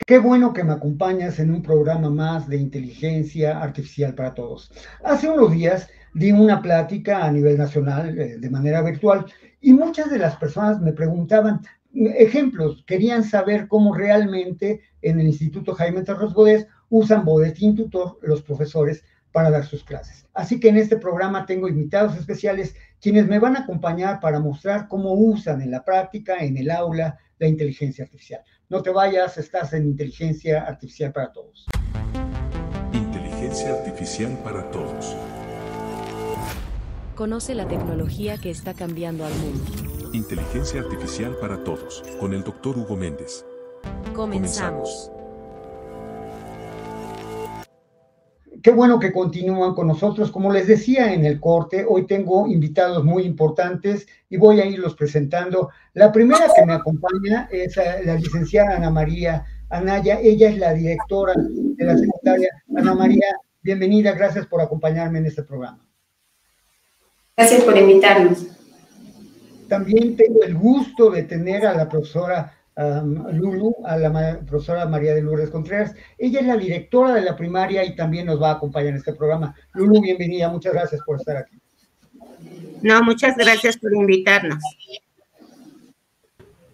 Qué bueno que me acompañas en un programa más de inteligencia artificial para todos. Hace unos días di una plática a nivel nacional de manera virtual y muchas de las personas me preguntaban ejemplos, querían saber cómo realmente en el Instituto Jaime Torres Bodet usan Bodetín Tutor los profesores para dar sus clases. Así que en este programa tengo invitados especiales quienes me van a acompañar para mostrar cómo usan en la práctica, en el aula, la inteligencia artificial. No te vayas, estás en Inteligencia Artificial para Todos. Inteligencia Artificial para Todos. Conoce la tecnología que está cambiando al mundo. Inteligencia Artificial para Todos, con el Dr. Hugo Méndez. Comenzamos. Qué bueno que continúan con nosotros. Como les decía en el corte, hoy tengo invitados muy importantes y voy a irlos presentando. La primera que me acompaña es la licenciada Ana María Anaya. Ella es la directora de la secundaria. Ana María, bienvenida. Gracias por acompañarme en este programa. Gracias por invitarnos. También tengo el gusto de tener a la profesora Lulu, a la profesora María de Lourdes Contreras. Ella es la directora de la primaria y también nos va a acompañar en este programa. Lulu, bienvenida, muchas gracias por estar aquí. No, muchas gracias por invitarnos.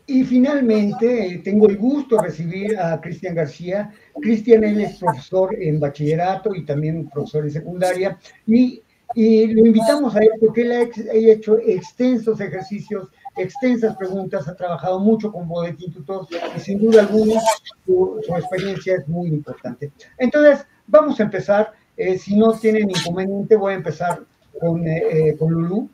Y finalmente tengo el gusto de recibir a Cristian García. Cristian, él es profesor en bachillerato y también profesor en secundaria y lo invitamos a él porque él ha hecho extensos ejercicios, extensas preguntas, ha trabajado mucho con Bodetín Tutor y sin duda alguna su experiencia es muy importante. Entonces, vamos a empezar. Si no tienen inconveniente, voy a empezar con Lulú.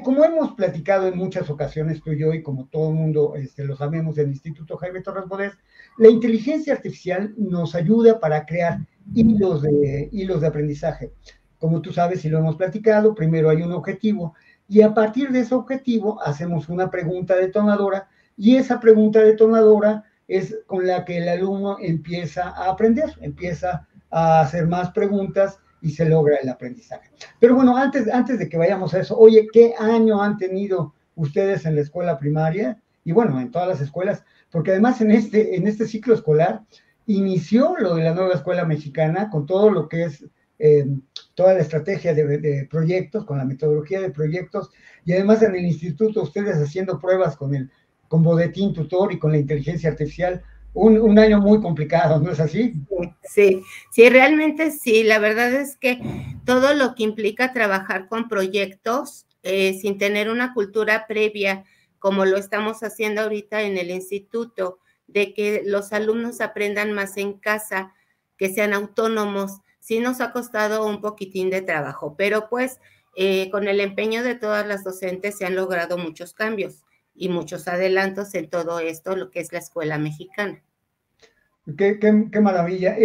Como hemos platicado en muchas ocasiones tú y yo, y como todo el mundo lo sabemos del Instituto Jaime Torres Bodet, la inteligencia artificial nos ayuda para crear hilos de aprendizaje. Como tú sabes y lo hemos platicado, primero hay un objetivo y a partir de ese objetivo hacemos una pregunta detonadora y esa pregunta detonadora es con la que el alumno empieza a aprender, empieza a hacer más preguntas y se logra el aprendizaje. Pero bueno, antes de que vayamos a eso, oye, ¿qué año han tenido ustedes en la escuela primaria? Y bueno, en todas las escuelas, porque además en este ciclo escolar inició lo de la nueva escuela mexicana con todo lo que es toda la estrategia de proyectos, con la metodología de proyectos, y además en el instituto ustedes haciendo pruebas con Bodetín Tutor y con la inteligencia artificial, un año muy complicado, ¿no es así? Sí, realmente sí. La verdad es que todo lo que implica trabajar con proyectos sin tener una cultura previa, como lo estamos haciendo ahorita en el instituto, de que los alumnos aprendan más en casa, que sean autónomos, sí nos ha costado un poquitín de trabajo, pero pues con el empeño de todas las docentes se han logrado muchos cambios y muchos adelantos en todo esto, lo que es la escuela mexicana. Qué maravilla.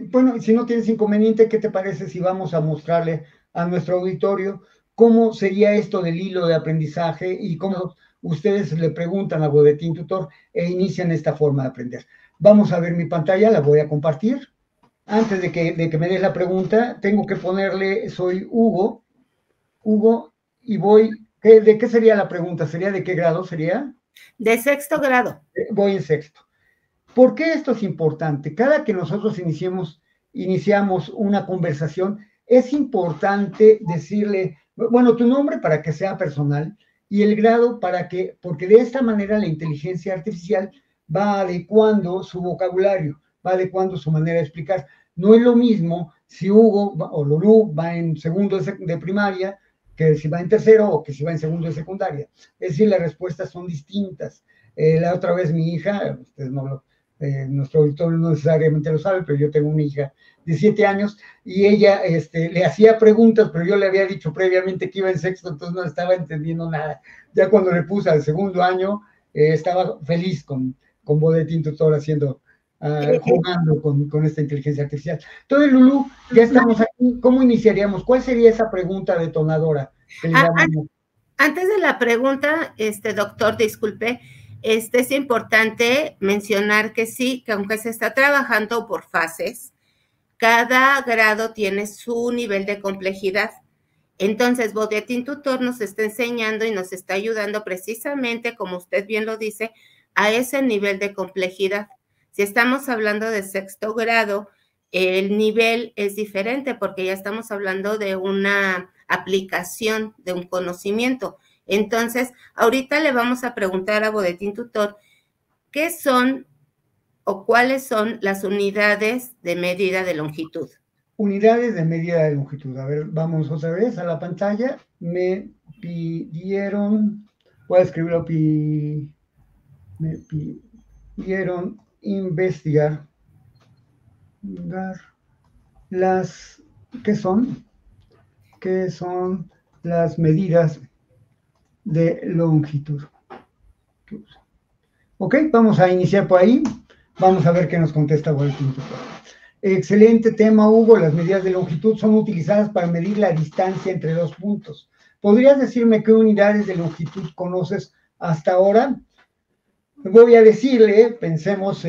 Bueno, si no tienes inconveniente, ¿qué te parece si vamos a mostrarle a nuestro auditorio cómo sería esto del hilo de aprendizaje y cómo ustedes le preguntan a Bodetín Tutor e inician esta forma de aprender? Vamos a ver mi pantalla, la voy a compartir. Antes de que me des la pregunta, tengo que ponerle, soy Hugo, y ¿de qué sería la pregunta? ¿Sería de qué grado sería? De sexto grado. Voy en sexto. ¿Por qué esto es importante? Cada que nosotros iniciamos una conversación, es importante decirle, bueno, tu nombre para que sea personal y el grado porque de esta manera la inteligencia artificial va adecuando su vocabulario, va adecuando su manera de explicar. No es lo mismo si Hugo o Lulú va en segundo de primaria que si va en tercero o que si va en segundo de secundaria. Es decir, las respuestas son distintas. La otra vez mi hija, ustedes nuestro auditorio no necesariamente lo sabe, pero yo tengo una hija de 7 años y ella le hacía preguntas, pero yo le había dicho previamente que iba en sexto, entonces no estaba entendiendo nada. Ya cuando le puse al segundo año, estaba feliz con Bodetín Tutor jugando con esta inteligencia artificial. Entonces, Lulú, ya estamos aquí. ¿Cómo iniciaríamos? ¿Cuál sería esa pregunta detonadora que le llamamos? Antes de la pregunta, doctor, disculpe, es importante mencionar que sí, que aunque se está trabajando por fases, cada grado tiene su nivel de complejidad. Entonces, Bodetín Tutor nos está enseñando y nos está ayudando precisamente, como usted bien lo dice, a ese nivel de complejidad. Si estamos hablando de sexto grado, el nivel es diferente porque ya estamos hablando de una aplicación de un conocimiento. Entonces, ahorita le vamos a preguntar a Boletín Tutor qué son o cuáles son las unidades de medida de longitud. Unidades de medida de longitud. A ver, vamos otra vez a la pantalla. Me pidieron, voy a escribirlo, me pidieron investigar las, ¿qué son? ¿Qué son las medidas de longitud? Ok, vamos a iniciar por ahí. Vamos a ver qué nos contesta Boletín Tutor. Excelente tema, Hugo. Las medidas de longitud son utilizadas para medir la distancia entre dos puntos. ¿Podrías decirme qué unidades de longitud conoces hasta ahora? Voy a decirle, pensemos,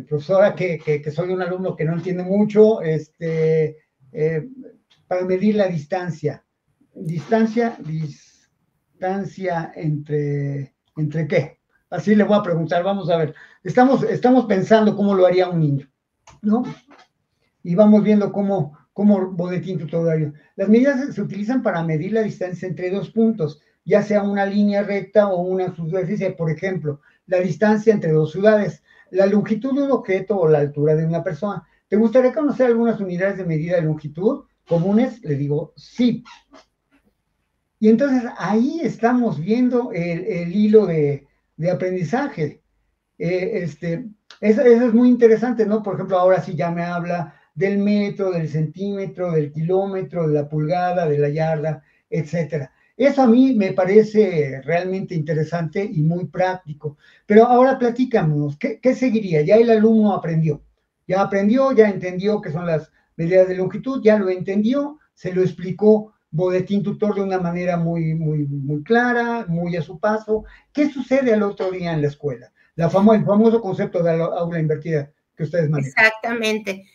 profesora, que soy un alumno que no entiende mucho, para medir la distancia. ¿Distancia entre qué? Así le voy a preguntar, vamos a ver. Estamos pensando cómo lo haría un niño, ¿no? Y vamos viendo cómo Boletín Tutor. Las medidas se utilizan para medir la distancia entre dos puntos, ya sea una línea recta o una superficie. Por ejemplo, la distancia entre dos ciudades, la longitud de un objeto o la altura de una persona. ¿Te gustaría conocer algunas unidades de medida de longitud comunes? Le digo, sí. Y entonces ahí estamos viendo el hilo de aprendizaje. Eso es muy interesante, ¿no? Por ejemplo, ahora sí ya me habla del metro, del centímetro, del kilómetro, de la pulgada, de la yarda, etcétera. Eso a mí me parece realmente interesante y muy práctico. Pero ahora platícanos, ¿qué seguiría? Ya el alumno aprendió, ya entendió qué son las medidas de longitud, ya lo entendió, se lo explicó Boletín Tutor de una manera muy clara, muy a su paso. ¿Qué sucede al otro día en la escuela? El famoso concepto de la aula invertida que ustedes manejan. Exactamente.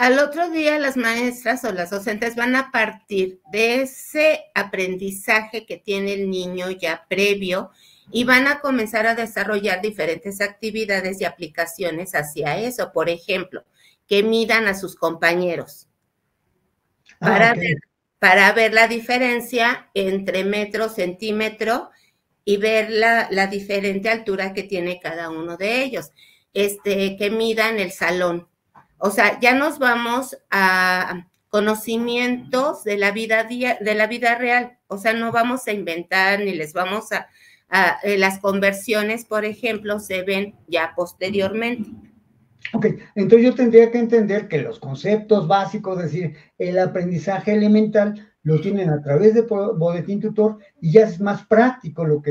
Al otro día las maestras o las docentes van a partir de ese aprendizaje que tiene el niño ya previo y van a comenzar a desarrollar diferentes actividades y aplicaciones hacia eso. Por ejemplo, que midan a sus compañeros para ver la diferencia entre metro, centímetro y ver la diferente altura que tiene cada uno de ellos. Que midan el salón. O sea, ya nos vamos a conocimientos de la vida real. O sea, no vamos a inventar ni les vamos a las conversiones, por ejemplo, se ven ya posteriormente. Ok, entonces yo tendría que entender que los conceptos básicos, es decir, el aprendizaje elemental, lo tienen a través de Boletín Tutor y ya es más práctico lo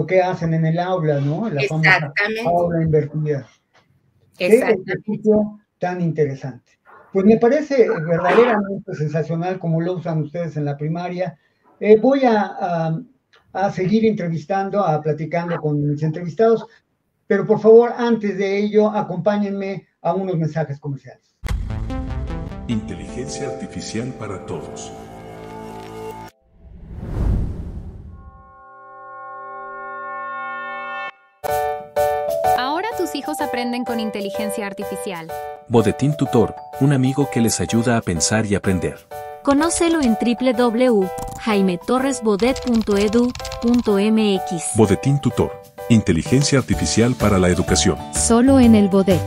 que hacen en el aula, ¿no? En la famosa aula invertida. Exactamente. Qué ejercicio tan interesante. Pues me parece verdaderamente sensacional como lo usan ustedes en la primaria. Voy a seguir platicando con mis entrevistados, pero por favor, antes de ello, acompáñenme a unos mensajes comerciales. Inteligencia artificial para todos. Ahora tus hijos aprenden con inteligencia artificial. Boletín Tutor, un amigo que les ayuda a pensar y aprender. Conócelo en www.jaimetorresbodet.edu.mx. Boletín Tutor, inteligencia artificial para la educación. Solo en el Bodet.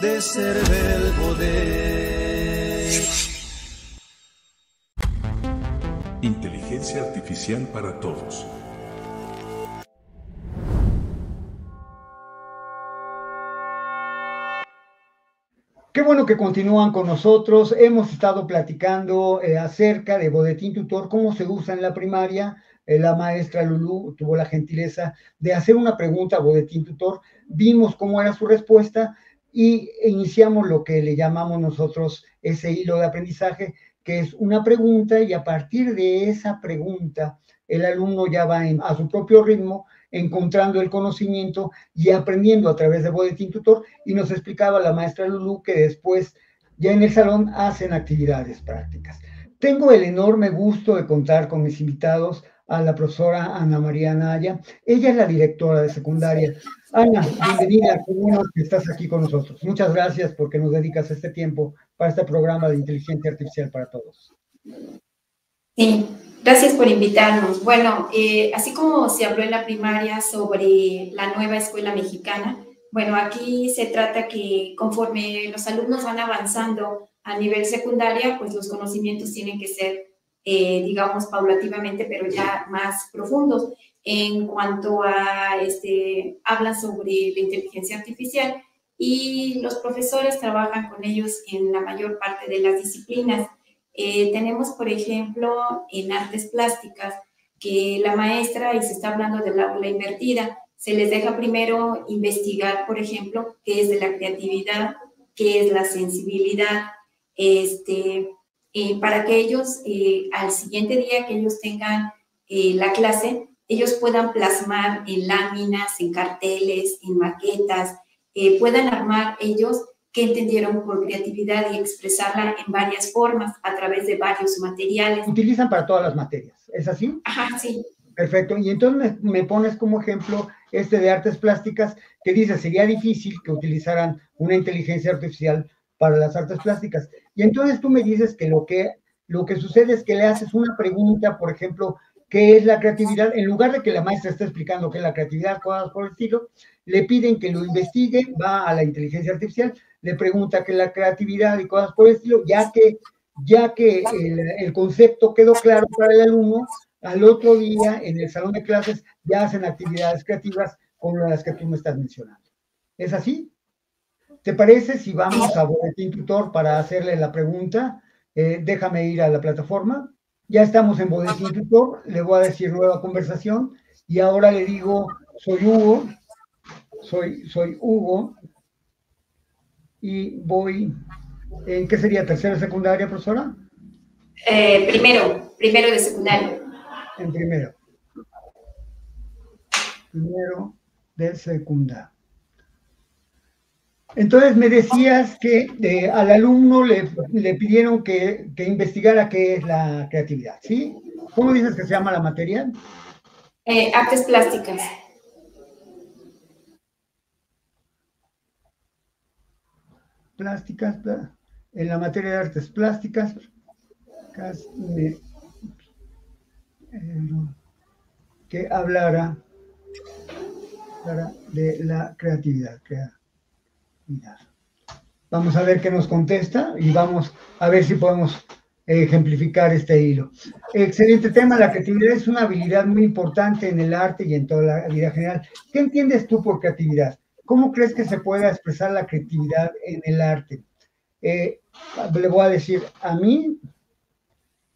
De ser del Bodet. Inteligencia artificial para todos. Qué bueno que continúan con nosotros. Hemos estado platicando acerca de Boletín Tutor, cómo se usa en la primaria. La maestra Lulú tuvo la gentileza de hacer una pregunta a Boletín Tutor. Vimos cómo era su respuesta y iniciamos lo que le llamamos nosotros ese hilo de aprendizaje, que es una pregunta y a partir de esa pregunta el alumno ya va a su propio ritmo encontrando el conocimiento y aprendiendo a través de Boletín Tutor, y nos explicaba la maestra Lulú que después ya en el salón hacen actividades prácticas. Tengo el enorme gusto de contar con mis invitados a la profesora Ana María Anaya. Ella es la directora de secundaria. Ana, bienvenida, qué bueno que estás aquí con nosotros. Muchas gracias porque nos dedicas este tiempo para este programa de inteligencia artificial para todos. Sí, gracias por invitarnos. Bueno, así como se habló en la primaria sobre la nueva escuela mexicana, bueno, aquí se trata que conforme los alumnos van avanzando a nivel secundaria, pues los conocimientos tienen que ser, digamos, paulativamente, pero ya más profundos. En cuanto a, hablan sobre la inteligencia artificial y los profesores trabajan con ellos en la mayor parte de las disciplinas. Tenemos, por ejemplo, en artes plásticas, que la maestra, y se está hablando del aula invertida, se les deja primero investigar, por ejemplo, qué es de la creatividad, qué es la sensibilidad, para que ellos, al siguiente día que ellos tengan la clase, ellos puedan plasmar en láminas, en carteles, en maquetas, puedan armar ellos que entendieron por creatividad y expresarla en varias formas a través de varios materiales. Utilizan para todas las materias, ¿es así? Ajá, sí. Perfecto, y entonces me pones como ejemplo de artes plásticas, que dice, sería difícil que utilizaran una inteligencia artificial para las artes plásticas. Y entonces tú me dices que lo que sucede es que le haces una pregunta, por ejemplo, ¿qué es la creatividad? En lugar de que la maestra esté explicando qué es la creatividad, cosas por el estilo, le piden que lo investigue, va a la inteligencia artificial, le pregunta qué es la creatividad y cosas por el estilo, ya que el concepto quedó claro para el alumno, al otro día en el salón de clases ya hacen actividades creativas como las que tú me estás mencionando. ¿Es así? ¿Te parece si vamos a Boletín Tutor para hacerle la pregunta? Déjame ir a la plataforma. Ya estamos en Boletín Tutor, le voy a decir nueva conversación y ahora le digo, soy Hugo, soy Hugo y voy, ¿en qué sería? ¿Tercera secundaria, profesora? Primero de secundaria. En primero de secundaria. Entonces me decías que al alumno le pidieron que investigara qué es la creatividad, ¿sí? ¿Cómo dices que se llama la materia? Artes plásticas. Plásticas, en la materia de artes plásticas, que hablara de la creatividad. Vamos a ver qué nos contesta y vamos a ver si podemos ejemplificar este hilo. Excelente tema, la creatividad es una habilidad muy importante en el arte y en toda la vida general. ¿Qué entiendes tú por creatividad? ¿Cómo crees que se pueda expresar la creatividad en el arte? Le voy a decir, a mí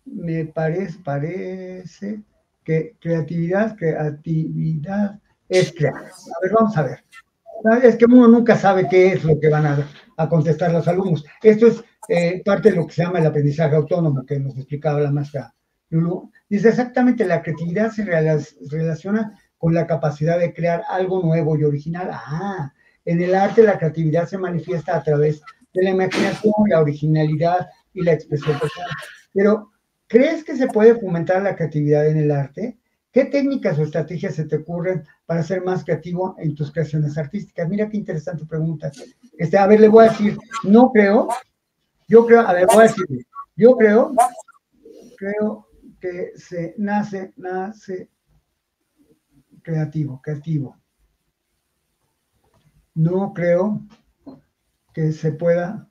me parece que creatividad es crear. A ver, vamos a ver. Es que uno nunca sabe qué es lo que van a contestar los alumnos. Esto es parte de lo que se llama el aprendizaje autónomo, que nos explicaba la maestra Lulu. Dice exactamente, la creatividad se relaciona con la capacidad de crear algo nuevo y original. En el arte la creatividad se manifiesta a través de la imaginación, la originalidad y la expresión personal. Pero, ¿crees que se puede fomentar la creatividad en el arte? ¿Qué técnicas o estrategias se te ocurren para ser más creativo en tus creaciones artísticas? Mira qué interesante pregunta. A ver, le voy a decir, yo creo que se nace creativo. No creo que se pueda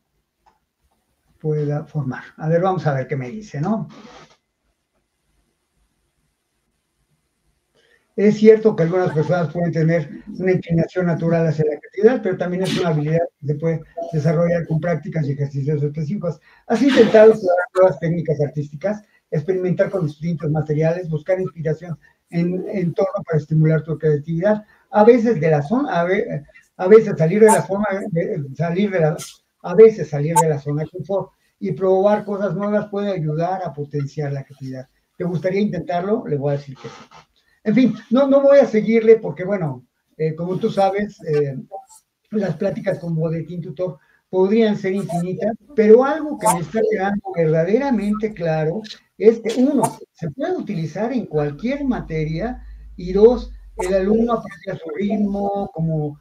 formar. A ver, vamos a ver qué me dice, ¿no? Es cierto que algunas personas pueden tener una inclinación natural hacia la creatividad, pero también es una habilidad que se puede desarrollar con prácticas y ejercicios específicos. ¿Has intentado explorar nuevas técnicas artísticas, experimentar con distintos materiales, buscar inspiración en torno para estimular tu creatividad? A veces salir de la zona de confort y probar cosas nuevas puede ayudar a potenciar la creatividad. ¿Te gustaría intentarlo? Le voy a decir que sí. En fin, no voy a seguirle porque, bueno, como tú sabes, las pláticas con Boletín Tutor podrían ser infinitas, pero algo que me está quedando verdaderamente claro es que, uno, se puede utilizar en cualquier materia, y dos, el alumno aprende a su ritmo, como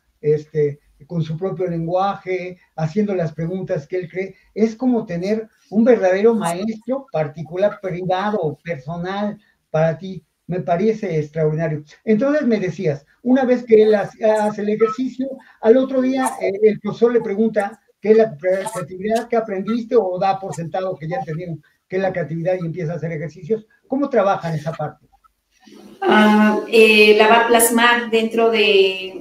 con su propio lenguaje, haciendo las preguntas que él cree. Es como tener un verdadero maestro particular, privado, personal para ti. Me parece extraordinario. Entonces me decías, una vez que él hace el ejercicio, al otro día el profesor le pregunta qué es la creatividad que aprendiste, o da por sentado que ya entendieron qué es la creatividad y empieza a hacer ejercicios. ¿Cómo trabajan esa parte? La va a plasmar dentro de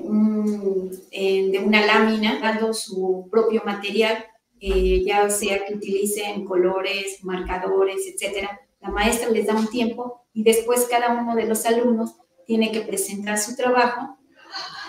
una lámina, dando su propio material, ya sea que utilicen colores, marcadores, etcétera. La maestra les da un tiempo y después cada uno de los alumnos tiene que presentar su trabajo,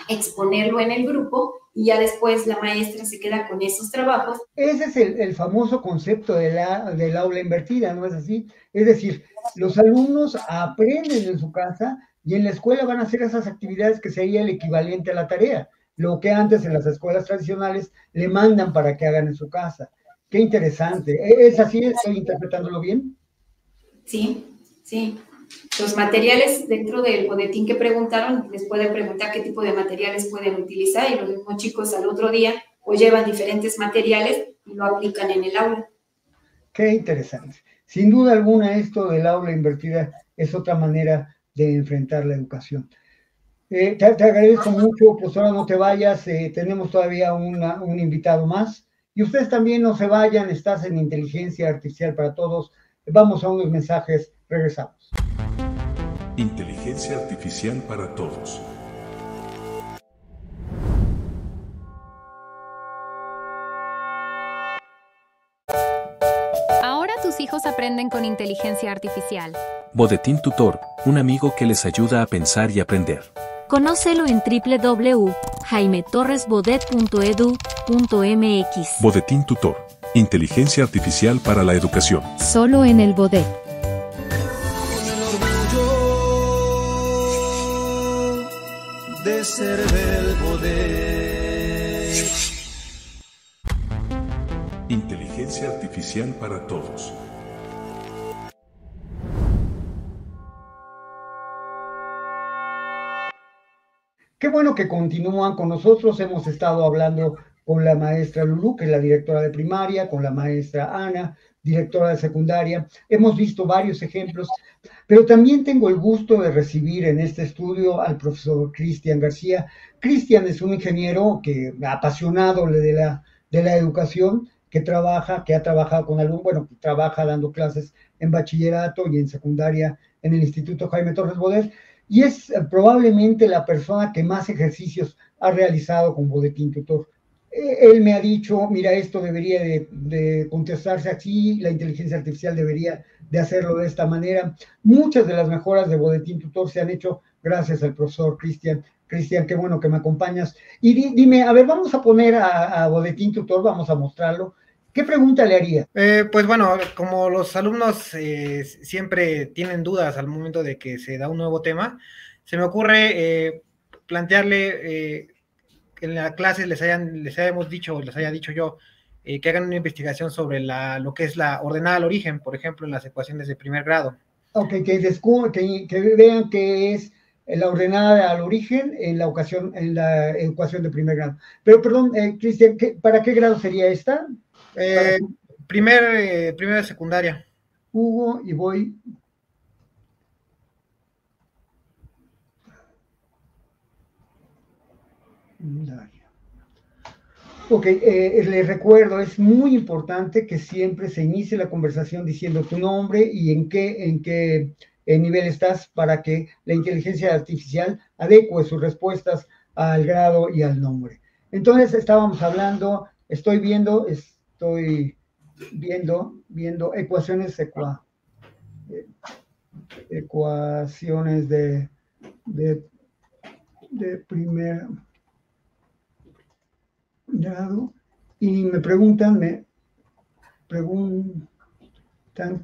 exponerlo en el grupo, y ya después la maestra se queda con esos trabajos. Ese es el famoso concepto del aula invertida, ¿no es así? Es decir, los alumnos aprenden en su casa y en la escuela van a hacer esas actividades que sería el equivalente a la tarea, lo que antes en las escuelas tradicionales le mandan para que hagan en su casa. Qué interesante. ¿Es así? ¿Estoy interpretándolo bien? Sí, sí. Los materiales dentro del boletín que preguntaron, les pueden preguntar qué tipo de materiales pueden utilizar, y los mismos chicos al otro día pues llevan diferentes materiales y lo aplican en el aula. Qué interesante. Sin duda alguna, esto del aula invertida es otra manera de enfrentar la educación. Te agradezco mucho, profesora, no te vayas, tenemos todavía un invitado más. Y ustedes también no se vayan, estás en Inteligencia Artificial para Todos. Vamos a unos mensajes, regresamos. Inteligencia Artificial para Todos. Ahora tus hijos aprenden con inteligencia artificial. Boletín Tutor, un amigo que les ayuda a pensar y aprender. Conócelo en www.jaimetorresbodet.edu.mx. Boletín Tutor. Inteligencia Artificial para la Educación. Solo en el Bodet. De ser del poder. Inteligencia Artificial para Todos. Qué bueno que continúan con nosotros. Hemos estado hablando con la maestra Lulú, que es la directora de primaria, con la maestra Ana, directora de secundaria. Hemos visto varios ejemplos, pero también tengo el gusto de recibir en este estudio al profesor Cristian García. Cristian es un ingeniero apasionado de la educación, que ha trabajado con alumnos, bueno, trabaja dando clases en bachillerato y en secundaria en el Instituto Jaime Torres Bodet, y es probablemente la persona que más ejercicios ha realizado con Boletín Tutor. Él me ha dicho, mira, esto debería de contestarse así, la inteligencia artificial debería de hacerlo de esta manera. Muchas de las mejoras de Boletín Tutor se han hecho gracias al profesor Cristian. Cristian, qué bueno que me acompañas. Y dime, a ver, vamos a poner a Boletín Tutor, vamos a mostrarlo. ¿Qué pregunta le haría? Pues bueno, como los alumnos siempre tienen dudas al momento de que se da un nuevo tema, se me ocurre plantearle que en la clase les haya dicho yo que hagan una investigación sobre lo que es la ordenada al origen, por ejemplo, en las ecuaciones de primer grado. Ok, que vean qué es la ordenada al origen en la ecuación de primer grado. Pero perdón, Cristian, ¿para qué grado sería esta? Primera secundaria. Hugo, y voy. Ok, les recuerdo, es muy importante que siempre se inicie la conversación diciendo tu nombre y en qué nivel estás, para que la inteligencia artificial adecue sus respuestas al grado y al nombre. Entonces estábamos hablando, estoy viendo ecuaciones de primer grado, y me preguntan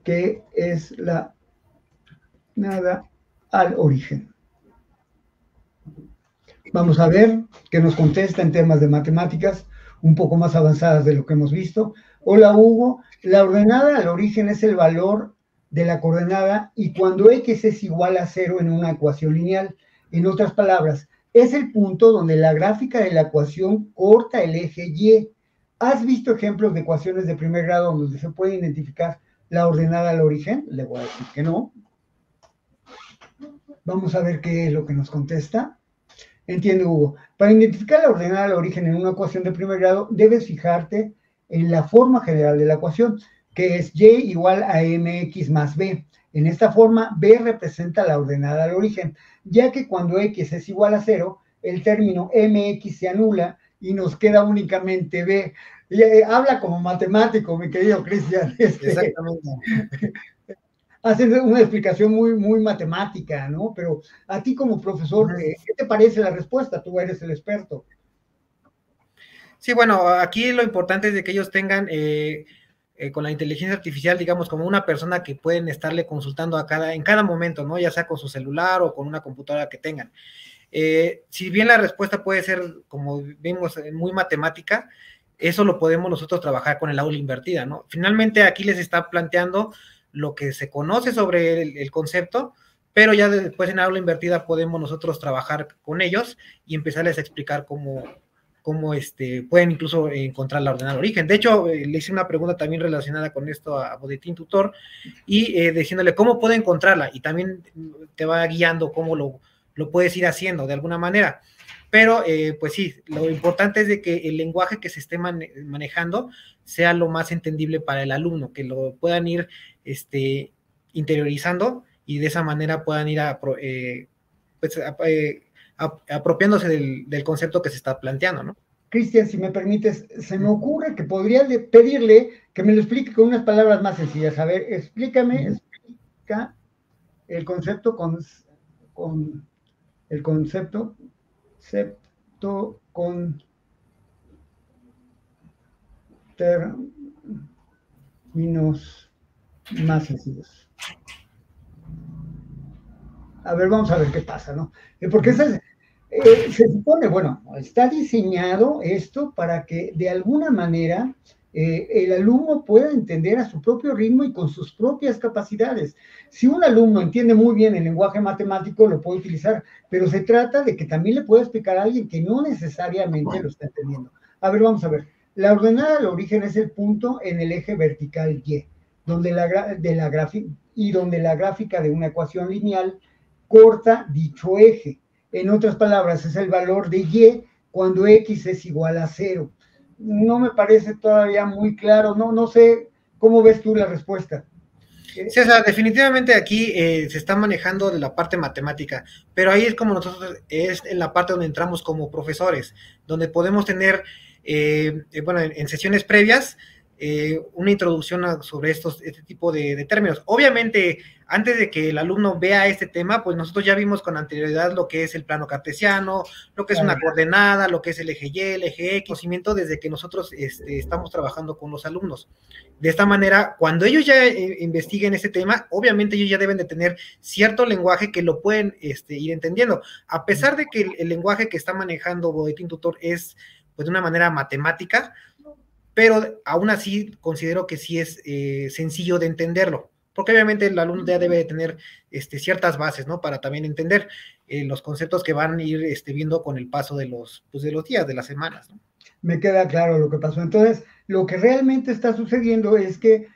qué es la nada al origen. Vamos a ver qué nos contesta en temas de matemáticas un poco más avanzadas de lo que hemos visto. Hola Hugo, la ordenada al origen es el valor de la coordenada y cuando x es igual a 0 en una ecuación lineal. En otras palabras, es el punto donde la gráfica de la ecuación corta el eje y. ¿Has visto ejemplos de ecuaciones de primer grado donde se puede identificar la ordenada al origen? Le voy a decir que no. Vamos a ver qué es lo que nos contesta. Entiendo, Hugo. Para identificar la ordenada al origen en una ecuación de primer grado, debes fijarte en la forma general de la ecuación, que es y igual a mx más b. En esta forma, b representa la ordenada al origen, ya que cuando x es igual a 0, el término mx se anula y nos queda únicamente b. Y, habla como matemático, mi querido Cristian. Exactamente. Hacen una explicación muy matemática, ¿no? Pero a ti como profesor, ¿qué te parece la respuesta? Tú eres el experto. Sí, bueno, aquí lo importante es de que ellos tengan con la inteligencia artificial, digamos, como una persona que pueden estarle consultando en cada momento, ¿no? Ya sea con su celular o con una computadora que tengan. Si bien la respuesta puede ser, como vimos, muy matemática, eso lo podemos nosotros trabajar con el aula invertida, ¿no? Finalmente aquí les está planteando lo que se conoce sobre el concepto, pero ya después en aula invertida podemos nosotros trabajar con ellos y empezarles a explicar cómo pueden incluso encontrar la ordenada de origen. De hecho, le hice una pregunta también relacionada con esto a Bodetín Tutor y diciéndole cómo puede encontrarla y también te va guiando cómo lo puedes ir haciendo de alguna manera. Pero, pues sí, lo importante es de que el lenguaje que se esté manejando sea lo más entendible para el alumno, que lo puedan ir interiorizando y de esa manera puedan ir apropiándose del concepto que se está planteando, ¿no? Cristian, si me permites, se me ocurre que podría pedirle que me lo explique con unas palabras más sencillas. A ver, explica el concepto con el concepto con términos más sencillos. A ver, vamos a ver qué pasa, ¿no? Porque se supone, bueno, está diseñado esto para que de alguna manera el alumno pueda entender a su propio ritmo y con sus propias capacidades. Si un alumno entiende muy bien el lenguaje matemático, lo puede utilizar, pero se trata de que también le pueda explicar a alguien que no necesariamente lo está entendiendo. A ver, vamos a ver. La ordenada del origen es el punto en el eje vertical Y, donde la gráfica de una ecuación lineal corta dicho eje. En otras palabras, es el valor de Y cuando X es igual a 0. No me parece todavía muy claro, no sé, ¿cómo ves tú la respuesta? Sí, o sea, definitivamente aquí se está manejando de la parte matemática, pero ahí es como nosotros, es en la parte donde entramos como profesores, donde podemos tener, bueno, en sesiones previas, una introducción sobre este tipo de términos. Obviamente, antes de que el alumno vea este tema, pues nosotros ya vimos con anterioridad lo que es el plano cartesiano, lo que es una coordenada, lo que es el eje Y, el eje X, conocimiento desde que nosotros estamos trabajando con los alumnos. De esta manera, cuando ellos ya investiguen este tema, obviamente ellos ya deben de tener cierto lenguaje que lo pueden ir entendiendo. A pesar de que el lenguaje que está manejando Bodetín Tutor es pues de una manera matemática, pero aún así considero que sí es sencillo de entenderlo, porque obviamente el alumno ya debe de tener ciertas bases, ¿no? Para también entender los conceptos que van a ir viendo con el paso de los días, de las semanas, ¿no? Me queda claro lo que pasó. Entonces, lo que realmente está sucediendo es que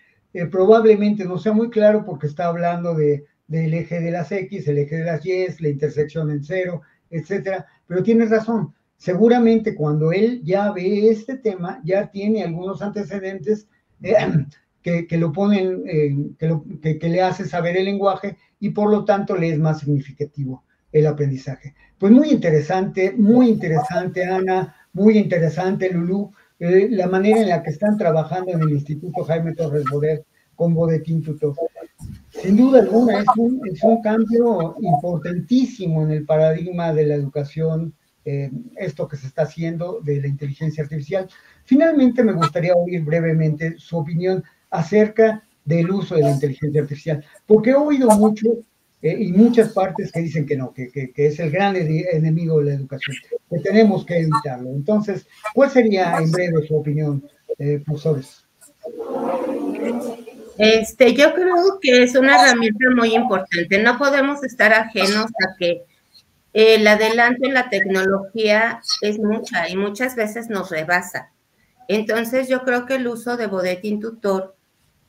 probablemente no sea muy claro porque está hablando del eje de las X, el eje de las Y, la intersección en 0, etcétera, pero tienes razón. Seguramente cuando él ya ve este tema, ya tiene algunos antecedentes que lo ponen, que le hace saber el lenguaje y por lo tanto le es más significativo el aprendizaje. Pues muy interesante, Ana, muy interesante, Lulú, la manera en la que están trabajando en el Instituto Jaime Torres Bodet con Bodetín Tutor. Sin duda alguna es un cambio importantísimo en el paradigma de la educación, esto que se está haciendo de la inteligencia artificial. Finalmente, me gustaría oír brevemente su opinión acerca del uso de la inteligencia artificial, porque he oído mucho y muchas partes que dicen que no, que es el gran enemigo de la educación, que tenemos que evitarlo. Entonces, ¿cuál sería en breve su opinión, profesores? Yo creo que es una herramienta muy importante. No podemos estar ajenos a que el adelanto en la tecnología es mucha y muchas veces nos rebasa. Entonces, yo creo que el uso de Boletín Tutor,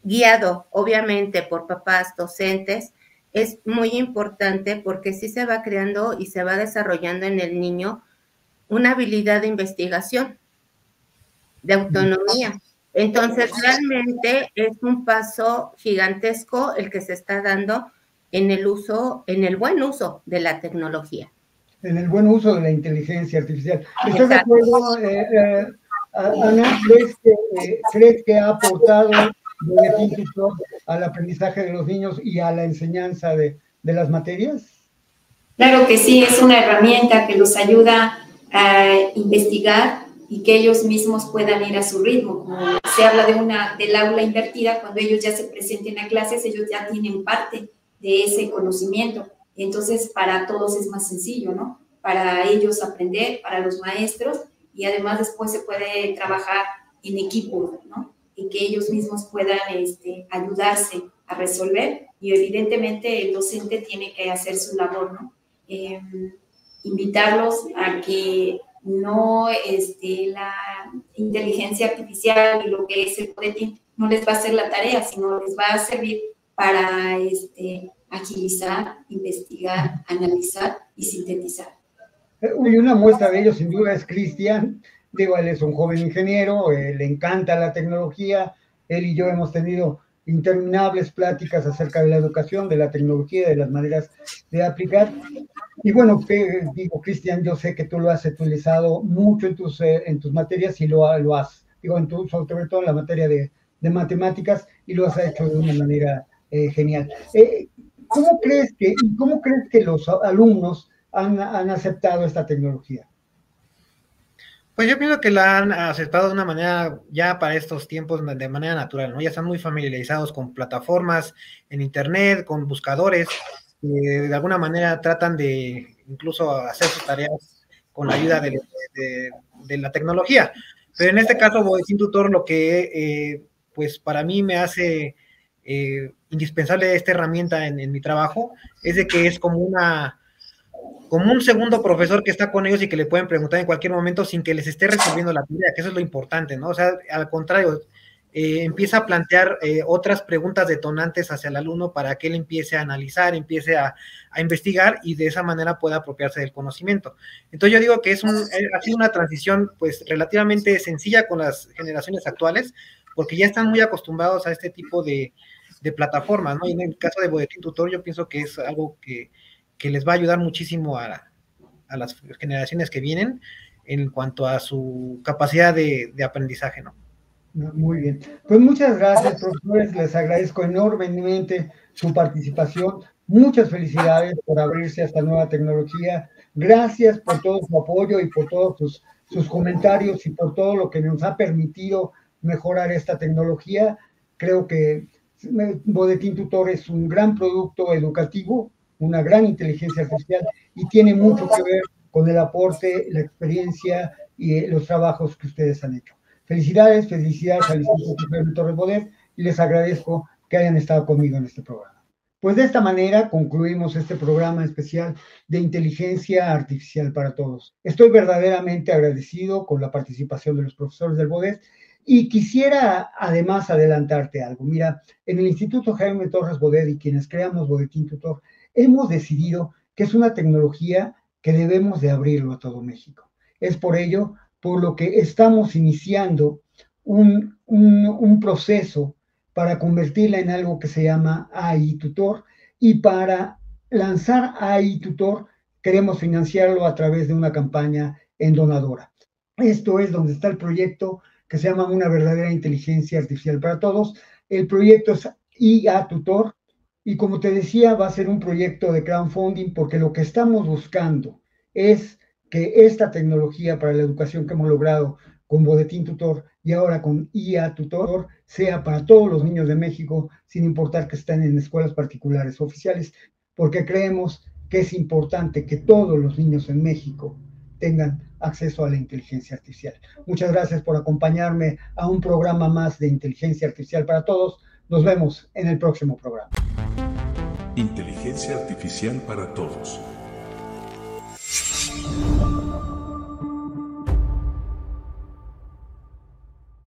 guiado obviamente por papás, docentes, es muy importante porque sí se va creando y se va desarrollando en el niño una habilidad de investigación, de autonomía. Entonces, realmente es un paso gigantesco el que se está dando en el uso, en el buen uso de la tecnología. En el buen uso de la inteligencia artificial. ¿Estás de acuerdo, Ana? ¿Crees que ha aportado Boletín Tutor al aprendizaje de los niños y a la enseñanza de las materias? Claro que sí, es una herramienta que los ayuda a investigar y que ellos mismos puedan ir a su ritmo. Como se habla del aula invertida, cuando ellos ya se presenten a clases, ellos ya tienen parte de ese conocimiento. Entonces, para todos es más sencillo, ¿no? Para ellos aprender, para los maestros, y además después se puede trabajar en equipo, ¿no? Y que ellos mismos puedan ayudarse a resolver, y evidentemente el docente tiene que hacer su labor, ¿no? Invitarlos a que no la inteligencia artificial y lo que es el boletín no les va a hacer la tarea, sino les va a servir para agilizar, investigar, analizar y sintetizar. Y una muestra de ello sin duda es Cristian. Digo, él es un joven ingeniero, le encanta la tecnología, él y yo hemos tenido interminables pláticas acerca de la educación, de la tecnología, de las maneras de aplicar. Y bueno, digo, Cristian, yo sé que tú lo has utilizado mucho en tus materias y lo has, digo, sobre todo en la materia de matemáticas, y lo has hecho de una manera genial. ¿Cómo crees que los alumnos han aceptado esta tecnología? Pues yo pienso que la han aceptado de una manera, ya para estos tiempos, de manera natural, ¿no? Ya están muy familiarizados con plataformas en internet, con buscadores, de alguna manera tratan de incluso hacer sus tareas con la ayuda de la tecnología. Pero en este caso, Boletín Tutor, lo que pues para mí me hace indispensable esta herramienta en mi trabajo, es de que es como un segundo profesor que está con ellos y que le pueden preguntar en cualquier momento sin que les esté resolviendo la tarea, que eso es lo importante, ¿no? O sea, al contrario, empieza a plantear otras preguntas detonantes hacia el alumno para que él empiece a analizar, empiece a investigar y de esa manera pueda apropiarse del conocimiento. Entonces yo digo que ha sido una transición pues relativamente sencilla con las generaciones actuales, porque ya están muy acostumbrados a este tipo de plataformas, ¿no? Y en el caso de Boletín Tutor yo pienso que es algo que les va a ayudar muchísimo a las generaciones que vienen en cuanto a su capacidad de aprendizaje, ¿no? Muy bien. Pues muchas gracias, profesores. Les agradezco enormemente su participación. Muchas felicidades por abrirse a esta nueva tecnología. Gracias por todo su apoyo y por todos sus comentarios y por todo lo que nos ha permitido mejorar esta tecnología. Creo que Boletín Tutor es un gran producto educativo, una gran inteligencia artificial, y tiene mucho que ver con el aporte, la experiencia y los trabajos que ustedes han hecho. Felicidades al Instituto Jaime Torres Bodet, y les agradezco que hayan estado conmigo en este programa. Pues de esta manera concluimos este programa especial de inteligencia artificial para todos. Estoy verdaderamente agradecido con la participación de los profesores del Bodet, y quisiera además adelantarte algo. Mira, en el Instituto Jaime Torres Bodet y quienes creamos Boletín Tutor, hemos decidido que es una tecnología que debemos de abrirlo a todo México. Es por ello por lo que estamos iniciando un proceso para convertirla en algo que se llama AI Tutor, y para lanzar AI Tutor queremos financiarlo a través de una campaña en Donadora. Esto es donde está el proyecto que se llama Una verdadera inteligencia artificial para todos. El proyecto es IA Tutor, y como te decía, va a ser un proyecto de crowdfunding, porque lo que estamos buscando es que esta tecnología para la educación que hemos logrado con Boletín Tutor y ahora con IA Tutor sea para todos los niños de México, sin importar que estén en escuelas particulares o oficiales. porque creemos que es importante que todos los niños en México tengan acceso a la inteligencia artificial. Muchas gracias por acompañarme a un programa más de Inteligencia Artificial para Todos. Nos vemos en el próximo programa. Inteligencia Artificial para Todos.